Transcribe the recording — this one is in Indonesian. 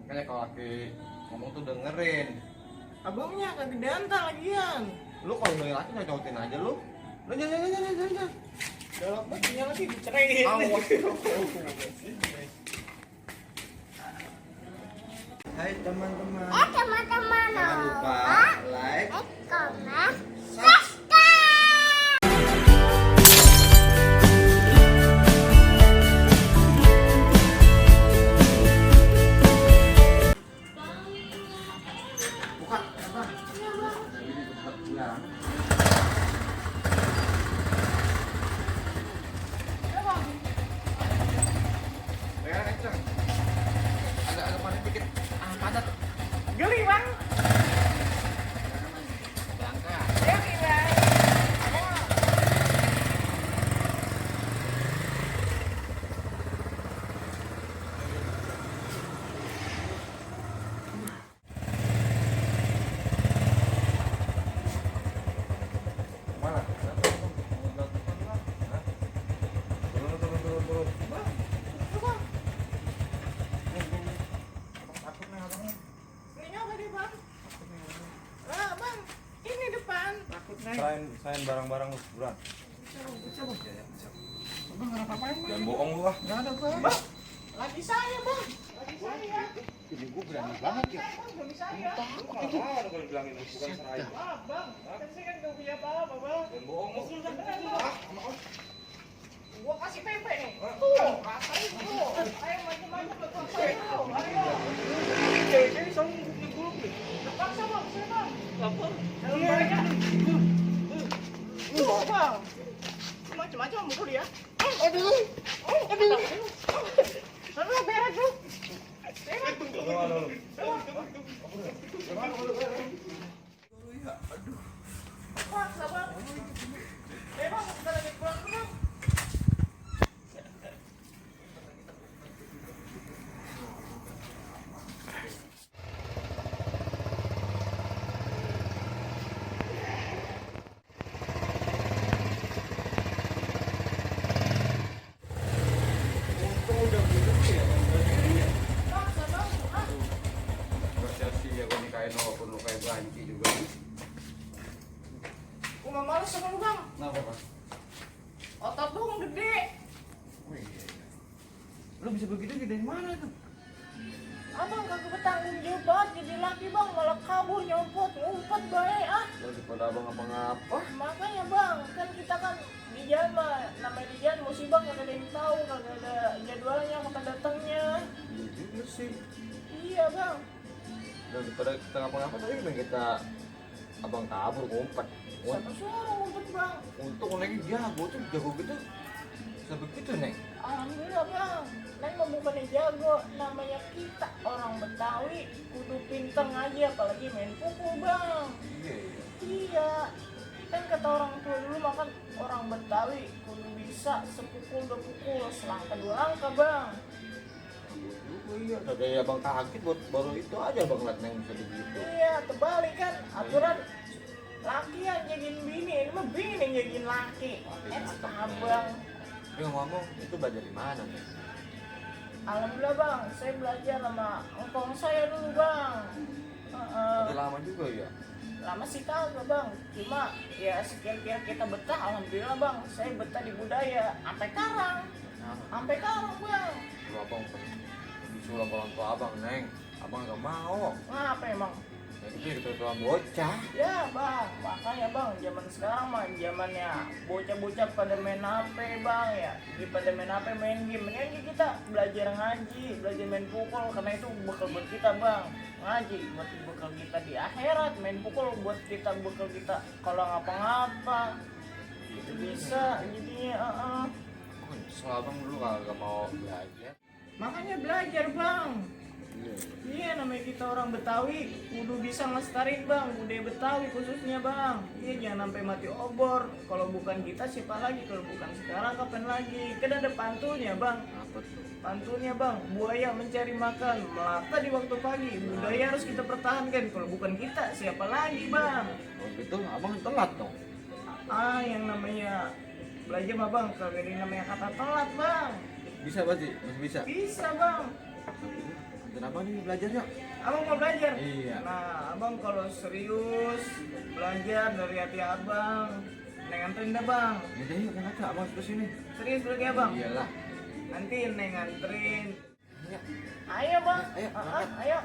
Makanya kalau laki ngomong tuh dengerin. Abangnya kagak diantar lagian. Lu kalau nanya laki nyocotin aja lu. Lu jangan. Galak banget punya lagi diceraiin. Awas. Hai teman-teman. Teman-teman, Jangan lupa like, comment, Buka, apa? Ya. Ya, kenceng. Agak panas dikit. Padat. Geli bang. Berangkat. Geli bang. Mana? Turun. Bang, itu bang. Takut nih abangnya. Kayaknya apa deh bang? Bang, ini depan. Takut nih. Selain barang-barang lu, buruan. Bang, nggak apa-apain bang. Jangan bohong lu ah. Nggak ada bang. Bang, lagi saya bang. Lagi saya. Ini gua berani banget ya. Bang, lagi saya. Itu kalau bilangin bukan seraya. Maaf bang, kan saya kan nggak punya apa-apa bang. Jangan bohong lu. Usul sampean bang. Sama om. Gua kasih PP nih. Tuh, rasain tuh. Ayo macam-macam betul saya tuh. Ayo. Jadi sombong gulung nih. Terpaksa bang, saya bang. Apa? Dalam mereka. Tuh bang. Macam-macam mukul ya. Aduh. Aduh, beres tuh. Terpaksa bang. Bang, kita lagi pulang dulu bang. Paksa bang. Gak sia-sia gua nikahin lo walaupun lu kayak banci juga. Gua nggak males sama lu bang. Kenapa, Pak? Otot lu gede. Oh iya. Lu bisa begitu dari mana tuh? Abang kagak bertanggung jawab banget jadi laki bang, malah kabur nyopot ngumpet baik ah. Daripada abang apa-ngapa. Makanya bang, kan kita kan di jalan mah, namanya di jalan musibah kagak ada yang tahu, kagak ada jadwalnya, kapan datangnya. Iya juga sih. Iya bang. Daripada kita ngapa-ngapa tadi kan kita abang kabur ngumpet. Siapa suruh ngumpet bang? Untung lagi jago tuh, jago gitu. Bisa begitu, Neng. Alhamdulillah bang. Neng mau bukannya jago, namanya kita orang Betawi kudu pinter ngaji apalagi main pukul bang. Iya, iya. Iya, kan kata orang tua dulu makan orang Betawi kudu bisa sepukul dua pukul selangkah dua langkah bang. Oh iya, dari abang kaget baru itu aja abang ngeliat Neng bisa begitu. Iya, terbalik kan aturan laki yang jadiin bini, ini mah bini yang jadiin laki. Kata abang. Tapi ngomong itu belajar di mana nih? Alhamdulillah bang, saya belajar sama engkong saya dulu bang. Udah lama juga ya. Lama sih kagak bang, cuma ya sekira-kira kita betah, alhamdulillah bang. Saya betah di budaya, sampai karang, Nah, sampai karang bang. lu abang disuruh orang tua abang, Neng. Abang nggak mau. Ngapa emang? Ya gitu kita bocah. Ya bang, makanya bang, zaman sekarang mah zamannya bocah-bocah pada main HP bang ya, pada main HP main game. Mendingan kita belajar ngaji, belajar main pukul karena itu bekal buat kita bang. Ngaji buat bekal kita di akhirat, main pukul buat kita bekal kita kalau ngapa-ngapa. Itu bisa jadinya. Soal abang dulu nggak mau belajar. Makanya belajar bang. Iya. Iya namanya kita orang Betawi kudu bisa ngelestariin bang budaya Betawi khususnya bang. Iya jangan sampai mati obor. Kalau bukan kita siapa lagi, kalau bukan sekarang kapan lagi. Kan ada pantunnya bang. Apa tuh? Pantunnya bang, buaya mencari makan melata di waktu pagi. Budaya harus kita pertahankan. Kalau bukan kita siapa lagi bang. Kalau gitu abang telat dong. Yang namanya belajar mah bang, kalau ini namanya kata telat bang. Bisa berarti? Masih bisa? Bisa bang. Nanti abang nih belajar yuk. Abang mau belajar? Iya. Nah, abang kalau serius belajar dari hati abang, Neng anterin dah bang. Yaudah yuk, kan aja abang terus sini. Serius berarti abang? Iyalah. Nanti Neng anterin. Ayo. Ayo bang, Ayo, Ah, berangkat. ayo.